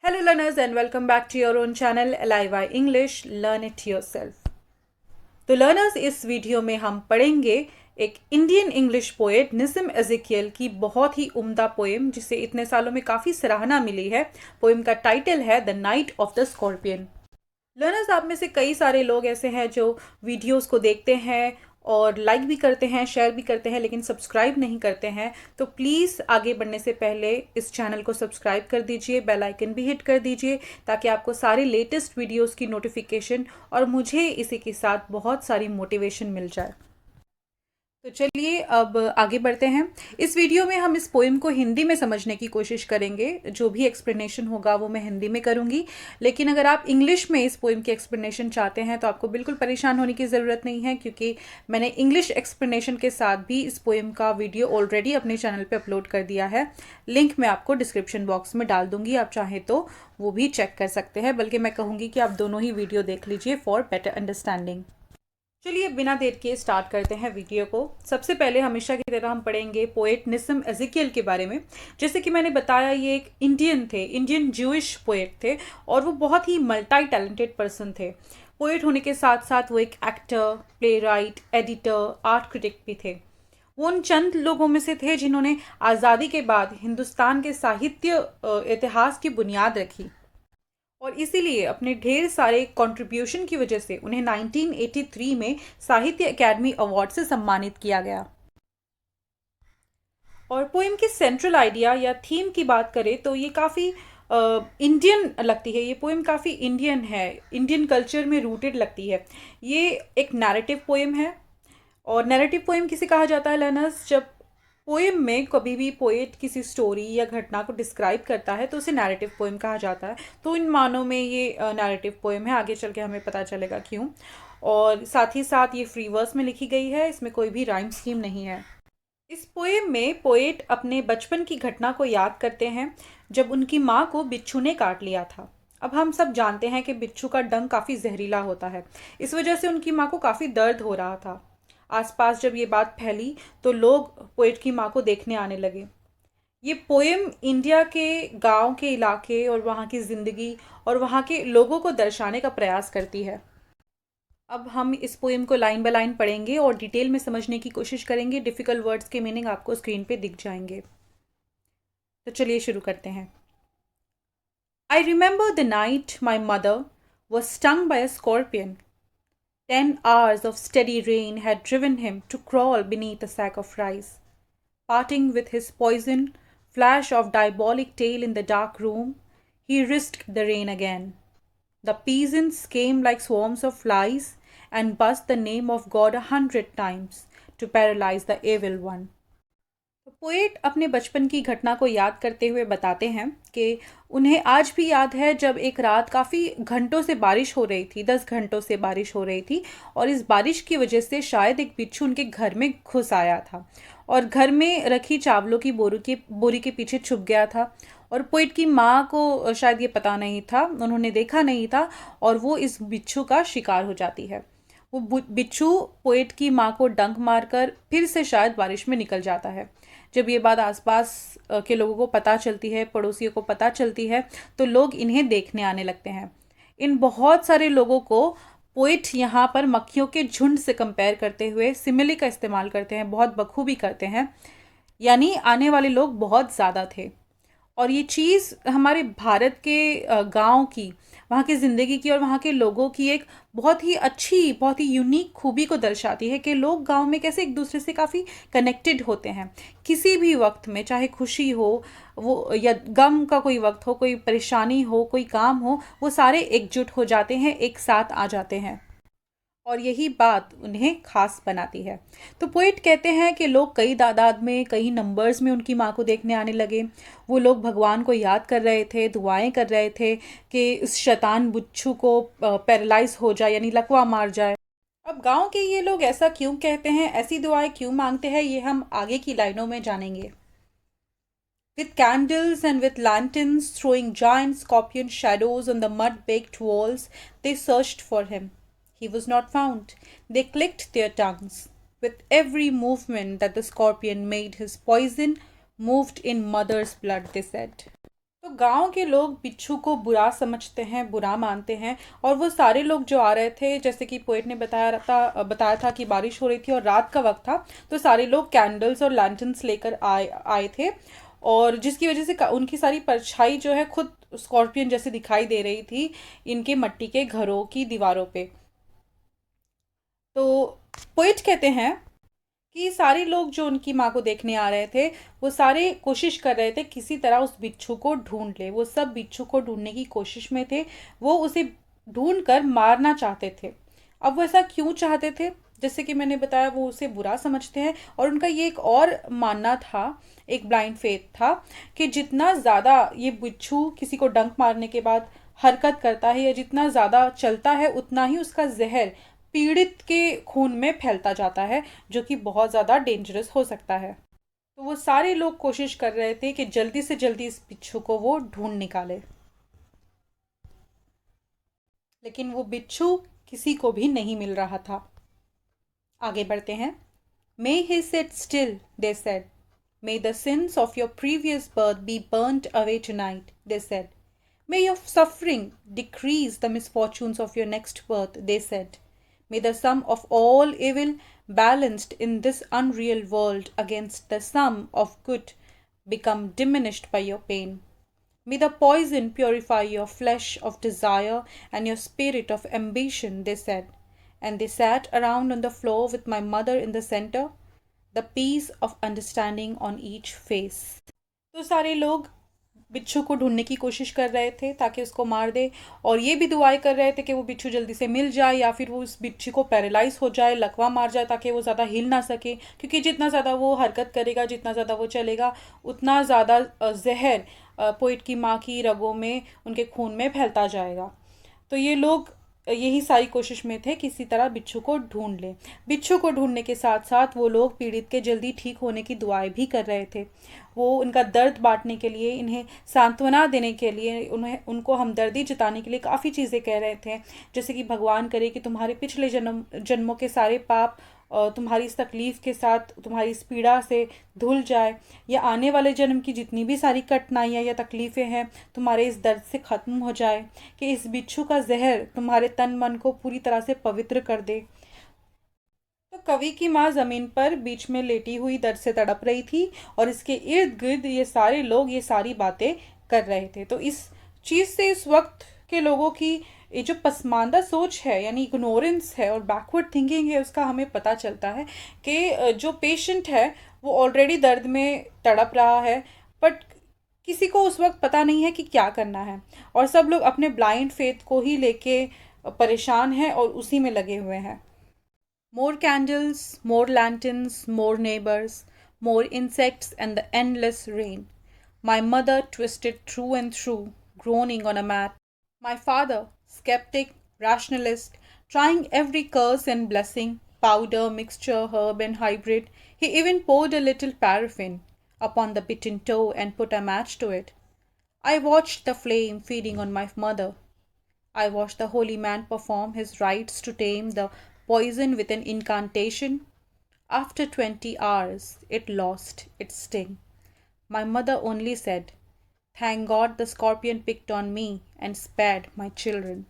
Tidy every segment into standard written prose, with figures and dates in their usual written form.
Hello learners and welcome back to your own channel LIY English Learn It Yourself। तो learners इस video में हम पढ़ेंगे एक इंडियन इंग्लिश पोएट निसिम एज़ेकियल की बहुत ही उम्दा पोएम जिसे इतने सालों में काफ़ी सराहना मिली है। पोएम का टाइटल है the night of the scorpion. Learners आप में से कई सारे लोग ऐसे हैं जो वीडियोस को देखते हैं और लाइक भी करते हैं, शेयर भी करते हैं, लेकिन सब्सक्राइब नहीं करते हैं। तो प्लीज़ आगे बढ़ने से पहले इस चैनल को सब्सक्राइब कर दीजिए, बेल आइकन भी हिट कर दीजिए ताकि आपको सारे लेटेस्ट वीडियोस की नोटिफिकेशन और मुझे इसी के साथ बहुत सारी मोटिवेशन मिल जाए। तो चलिए अब आगे बढ़ते हैं। इस वीडियो में हम इस पोएम को हिंदी में समझने की कोशिश करेंगे। जो भी एक्सप्लेनेशन होगा वो मैं हिंदी में करूँगी, लेकिन अगर आप इंग्लिश में इस पोएम की एक्सप्लेनेशन चाहते हैं तो आपको बिल्कुल परेशान होने की ज़रूरत नहीं है, क्योंकि मैंने इंग्लिश एक्सप्लेनेशन के साथ भी इस पोएम का वीडियो ऑलरेडी अपने चैनल पर अपलोड कर दिया है। लिंक मैं आपको डिस्क्रिप्शन बॉक्स में डाल दूँगी, आप चाहें तो वो भी चेक कर सकते हैं। बल्कि मैं कहूँगी कि आप दोनों ही वीडियो देख लीजिए फॉर बेटर अंडरस्टैंडिंग। चलिए बिना देर किए स्टार्ट करते हैं वीडियो को। सबसे पहले हमेशा की तरह हम पढ़ेंगे पोएट निसिम एज़ेकियल के बारे में। जैसे कि मैंने बताया, ये एक इंडियन थे, इंडियन ज्यूइश पोएट थे और वो बहुत ही मल्टी टैलेंटेड पर्सन थे। पोएट होने के साथ साथ वो एक actor, play right, editor, art critic भी थे। वो उन चंद लोगों में से थे जिन्होंने आज़ादी के बाद हिंदुस्तान के साहित्य इतिहास की बुनियाद रखी और इसीलिए अपने ढेर सारे कंट्रीब्यूशन की वजह से उन्हें 1983 में साहित्य अकेडमी अवार्ड से सम्मानित किया गया। और पोएम की सेंट्रल आइडिया या थीम की बात करें तो ये काफ़ी इंडियन लगती है। ये पोएम काफ़ी इंडियन है, इंडियन कल्चर में रूटेड लगती है। ये एक नैरेटिव पोएम है। और नैरेटिव पोएम किसे कहा जाता है लर्नर्स? जब पोएम में कभी भी पोएट किसी स्टोरी या घटना को डिस्क्राइब करता है तो उसे नैरेटिव पोएम कहा जाता है। तो इन मानों में ये नैरेटिव पोएम है। आगे चल के हमें पता चलेगा क्यों। और साथ ही साथ ये फ्री वर्स में लिखी गई है, इसमें कोई भी राइम स्कीम नहीं है। इस पोएम में पोएट अपने बचपन की घटना को याद करते हैं जब उनकी माँ को बिच्छू ने काट लिया था। अब हम सब जानते हैं कि बिच्छू का डंक काफ़ी जहरीला होता है, इस वजह से उनकी माँ को काफ़ी दर्द हो रहा था। आसपास जब ये बात फैली तो लोग पोएट की माँ को देखने आने लगे। ये पोएम इंडिया के गांव के इलाके और वहाँ की ज़िंदगी और वहाँ के लोगों को दर्शाने का प्रयास करती है। अब हम इस पोएम को लाइन बाय लाइन पढ़ेंगे और डिटेल में समझने की कोशिश करेंगे। डिफ़िकल्ट वर्ड्स के मीनिंग आपको स्क्रीन पे दिख जाएंगे। तो चलिए शुरू करते हैं। I remember the night my mother was stung by a scorpion. 10 hours of steady rain had driven him to crawl beneath a sack of rice. Parting with his poison flash of diabolic tail in the dark room, he risked the rain again. The peasants came like swarms of flies and buzzed the name of God 100 times to paralyze the evil one. तो poet अपने बचपन की घटना को याद करते हुए बताते हैं कि उन्हें आज भी याद है जब एक रात काफ़ी घंटों से बारिश हो रही थी, 10 घंटों से बारिश हो रही थी और इस बारिश की वजह से शायद एक बिच्छू उनके घर में घुस आया था और घर में रखी चावलों की बोरी के पीछे छुप गया था। और पोएट की माँ को शायद ये पता नहीं था, उन्होंने देखा नहीं था और वो इस बिच्छू का शिकार हो जाती है। वो बिच्छू पोएट की माँ को डंक मारकर फिर से शायद बारिश में निकल जाता है। जब ये बात आसपास के लोगों को पता चलती है, पड़ोसियों को पता चलती है, तो लोग इन्हें देखने आने लगते हैं। इन बहुत सारे लोगों को पोएट यहाँ पर मक्खियों के झुंड से कंपेयर करते हुए सिमिली का इस्तेमाल करते हैं, बहुत बखूबी करते हैं। यानी आने वाले लोग बहुत ज़्यादा थे और ये चीज़ हमारे भारत के गांव की, वहाँ की ज़िंदगी की और वहाँ के लोगों की एक बहुत ही अच्छी, बहुत ही यूनिक खूबी को दर्शाती है कि लोग गांव में कैसे एक दूसरे से काफ़ी कनेक्टेड होते हैं। किसी भी वक्त में, चाहे खुशी हो वो या गम का कोई वक्त हो, कोई परेशानी हो, कोई काम हो, वो सारे एकजुट हो जाते हैं, एक साथ आ जाते हैं और यही बात उन्हें खास बनाती है। तो पोएट कहते हैं कि लोग कई तादाद में, कई नंबर्स में उनकी माँ को देखने आने लगे। वो लोग भगवान को याद कर रहे थे, दुआएं कर रहे थे कि इस शैतान बिच्छू को पैरालाइज हो जाए, यानी लकवा मार जाए। अब गांव के ये लोग ऐसा क्यों कहते हैं, ऐसी दुआएं क्यों मांगते हैं, ये हम आगे की लाइनों में जानेंगे। With candles and with lanterns throwing giant scorpion shadows on the mud-baked walls, they searched for him. He was not found. They clicked their tongues. With every movement that the scorpion made, his poison moved in mother's blood, they said. तो गांव के लोग बिच्छू को बुरा समझते हैं, बुरा मानते हैं। और वो सारे लोग जो आ रहे थे, जैसे कि पोएट ने बताया था कि बारिश हो रही थी और रात का वक्त था, तो सारे लोग कैंडल्स और लैंटर्न्स लेकर आए आए थे। और जिसकी वजह से उनकी सारी परछाई जो है खुद स्कॉर्पियन जैसे दिखाई दे रही थी इनके मट्टी के घरों की दीवारों पे। तो पोएट कहते हैं कि सारे लोग जो उनकी माँ को देखने आ रहे थे, वो सारे कोशिश कर रहे थे किसी तरह उस बिच्छू को ढूंढ ले। वो सब बिच्छू को ढूंढने की कोशिश में थे। वो उसे ढूंढ कर मारना चाहते थे। अब वो ऐसा क्यों चाहते थे? जैसे कि मैंने बताया, वो उसे बुरा समझते हैं। और उनका ये एक और मानना था, एक ब्लाइंड फेथ था, कि जितना ज़्यादा ये बिच्छू किसी को डंक मारने के बाद हरकत करता है या जितना ज़्यादा चलता है, उतना ही उसका जहर पीड़ित के खून में फैलता जाता है, जो कि बहुत ज़्यादा डेंजरस हो सकता है। तो वो सारे लोग कोशिश कर रहे थे कि जल्दी से जल्दी इस बिच्छू को वो ढूंढ निकाले, लेकिन वो बिच्छू किसी को भी नहीं मिल रहा था। आगे बढ़ते हैं। May he sit still, they said. May the sins of your previous birth be burnt away tonight, they said. May your suffering decrease the misfortunes of your next birth, they said. May the sum of all evil balanced in this unreal world against the sum of good become diminished by your pain. May the poison purify your flesh of desire and your spirit of ambition, they said. And they sat around on the floor with my mother in the center, the peace of understanding on each face. तो सारे लोग बिच्छू को ढूंढने की कोशिश कर रहे थे ताकि उसको मार दे, और ये भी दुआएं कर रहे थे कि वो बिच्छू जल्दी से मिल जाए, या फिर वो उस बिच्छू को पैरालाइज हो जाए, लकवा मार जाए, ताकि वो ज़्यादा हिल ना सके। क्योंकि जितना ज़्यादा वो हरकत करेगा, जितना ज़्यादा वो चलेगा, उतना ज़्यादा जहर पोइट की माँ की रगों में, उनके खून में फैलता जाएगा। तो ये लोग यही सारी कोशिश में थे किसी तरह बिच्छू को ढूंढ लें। बिच्छू को ढूंढने के साथ साथ वो लोग पीड़ित के जल्दी ठीक होने की दुआएं भी कर रहे थे। वो उनका दर्द बांटने के लिए, इन्हें सांत्वना देने के लिए, उनको हमदर्दी जताने के लिए काफ़ी चीज़ें कह रहे थे। जैसे कि भगवान करे कि तुम्हारे पिछले जन्मों के सारे पाप तुम्हारी इस तकलीफ़ के साथ, तुम्हारी इस पीड़ा से धुल जाए, या आने वाले जन्म की जितनी भी सारी कठिनाइयाँ या तकलीफ़ें हैं तुम्हारे इस दर्द से ख़त्म हो जाए, कि इस बिच्छू का जहर तुम्हारे तन मन को पूरी तरह से पवित्र कर दे। तो कवि की माँ ज़मीन पर बीच में लेटी हुई दर्द से तड़प रही थी, और इसके इर्द गिर्द ये सारे लोग ये सारी बातें कर रहे थे। तो इस चीज़ से इस वक्त के लोगों की ये जो पसमानदा सोच है, यानी इग्नोरेंस है और बैकवर्ड थिंकिंग है, उसका हमें पता चलता है कि जो पेशेंट है वो ऑलरेडी दर्द में तड़प रहा है, बट किसी को उस वक्त पता नहीं है कि क्या करना है, और सब लोग अपने ब्लाइंड फेथ को ही लेके परेशान हैं और उसी में लगे हुए हैं। More candles, more lanterns, more neighbors, more insects, and the endless rain. My mother twisted through and through, groaning on a mat. My father, skeptic, rationalist, trying every curse and blessing, powder, mixture, herb, and hybrid. He even poured a little paraffin upon the bitten toe and put a match to it. I watched the flame feeding on my mother. I watched the holy man perform his rites to tame the poison with an incantation. After 20 hours, it lost its sting. My mother only said, "Thank God the scorpion picked on me and spared my children."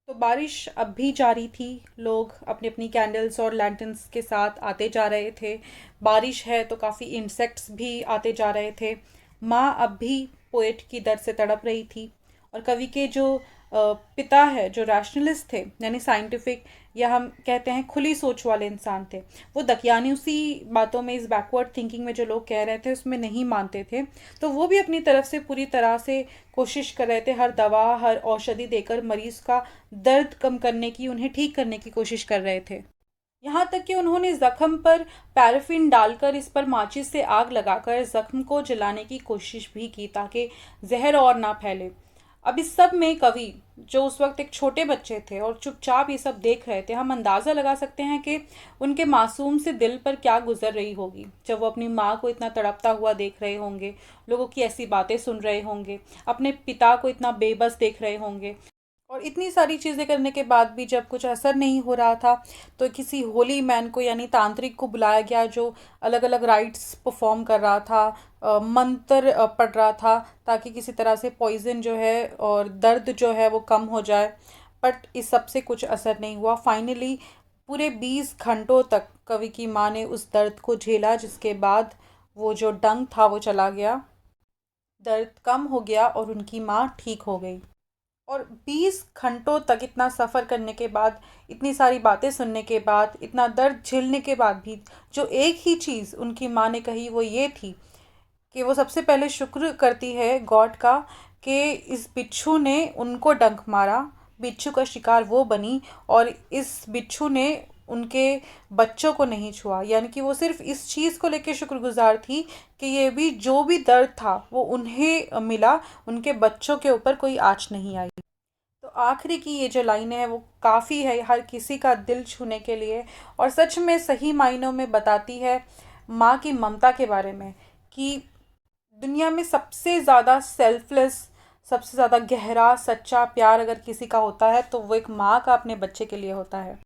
तो बारिश अब भी जारी थी। लोग अपनी अपनी candles और लैंटर्न्स के साथ आते जा रहे थे। बारिश है तो काफ़ी इंसेक्ट्स भी आते जा रहे थे। माँ अब भी पोएट की दर्द से तड़प रही थी, और कवि के जो पिता है, जो रैशनलिस्ट थे, यानी साइंटिफिक, या हम कहते हैं खुली सोच वाले इंसान थे, वो दकियानुसी बातों में, इस बैकवर्ड थिंकिंग में जो लोग कह रहे थे उसमें नहीं मानते थे। तो वो भी अपनी तरफ से पूरी तरह से कोशिश कर रहे थे, हर दवा, हर औषधि देकर मरीज़ का दर्द कम करने की, उन्हें ठीक करने की कोशिश कर रहे थे। यहाँ तक कि उन्होंने ज़ख्म पर पैराफिन डालकर, इस पर माचिस से आग लगाकर ज़ख्म को जलाने की कोशिश भी की, ताकि जहर और ना फैले। अब इस सब में कवि, जो उस वक्त एक छोटे बच्चे थे और चुपचाप ये सब देख रहे थे, हम अंदाज़ा लगा सकते हैं कि उनके मासूम से दिल पर क्या गुजर रही होगी जब वो अपनी माँ को इतना तड़पता हुआ देख रहे होंगे, लोगों की ऐसी बातें सुन रहे होंगे, अपने पिता को इतना बेबस देख रहे होंगे। और इतनी सारी चीज़ें करने के बाद भी जब कुछ असर नहीं हो रहा था, तो किसी होली मैन को यानी तांत्रिक को बुलाया गया, जो अलग अलग राइट्स परफॉर्म कर रहा था, मंत्र पढ़ रहा था, ताकि किसी तरह से पॉइजन जो है और दर्द जो है वो कम हो जाए। बट इस सब से कुछ असर नहीं हुआ। फाइनली पूरे 20 घंटों तक कवि की माँ ने उस दर्द को झेला, जिसके बाद वो जो डंक था वो चला गया, दर्द कम हो गया और उनकी माँ ठीक हो गई। और 20 घंटों तक इतना सफ़र करने के बाद, इतनी सारी बातें सुनने के बाद, इतना दर्द झेलने के बाद भी, जो एक ही चीज़ उनकी माँ ने कही वो ये थी कि वो सबसे पहले शुक्र करती है गॉड का कि इस बिच्छू ने उनको डंक मारा, बिच्छू का शिकार वो बनी, और इस बिच्छू ने उनके बच्चों को नहीं छुआ। यानी कि वो सिर्फ इस चीज़ को लेकर शुक्रगुजार थी कि ये भी जो भी दर्द था वो उन्हें मिला, उनके बच्चों के ऊपर कोई आँच नहीं आई। तो आखिरी की ये जो लाइनें हैं वो काफ़ी है हर किसी का दिल छूने के लिए, और सच में सही मायनों में बताती है माँ की ममता के बारे में, कि दुनिया में सबसे ज़्यादा सेल्फलेस, सबसे ज़्यादा गहरा सच्चा प्यार अगर किसी का होता है तो वो एक माँ का अपने बच्चे के लिए होता है।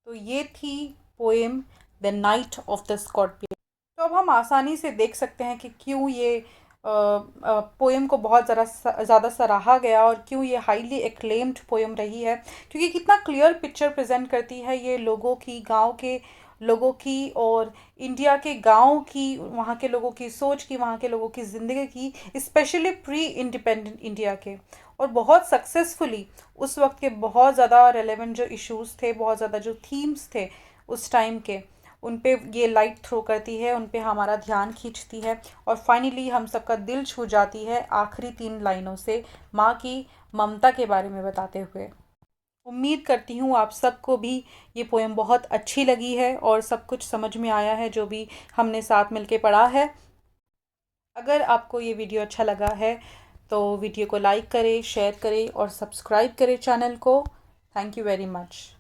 तो ये थी poem the night of the scorpion. तो अब हम आसानी से देख सकते हैं कि क्यों ये पोएम को बहुत ज़्यादा सराहा गया और क्यों ये हाईली एक्लेम्ड पोएम रही है, क्योंकि कितना क्लियर पिक्चर प्रेजेंट करती है ये लोगों की, गांव के लोगों की, और इंडिया के गांव की, वहाँ के लोगों की सोच की, वहाँ के लोगों की ज़िंदगी की, स्पेशली प्री इंडिपेंडेंट इंडिया के। और बहुत सक्सेसफुली उस वक्त के बहुत ज़्यादा रेलेवेंट जो इश्यूज़ थे, बहुत ज़्यादा जो थीम्स थे उस टाइम के, उन पे ये लाइट थ्रो करती है, उन पे हमारा ध्यान खींचती है, और फाइनली हम सबका दिल छू जाती है आखिरी 3 लाइनों से, माँ की ममता के बारे में बताते हुए। उम्मीद करती हूँ आप सबको भी ये पोएम बहुत अच्छी लगी है और सब कुछ समझ में आया है जो भी हमने साथ मिलके पढ़ा है। अगर आपको ये वीडियो अच्छा लगा है तो वीडियो को लाइक करें, शेयर करें और सब्सक्राइब करें चैनल को। Thank you very much.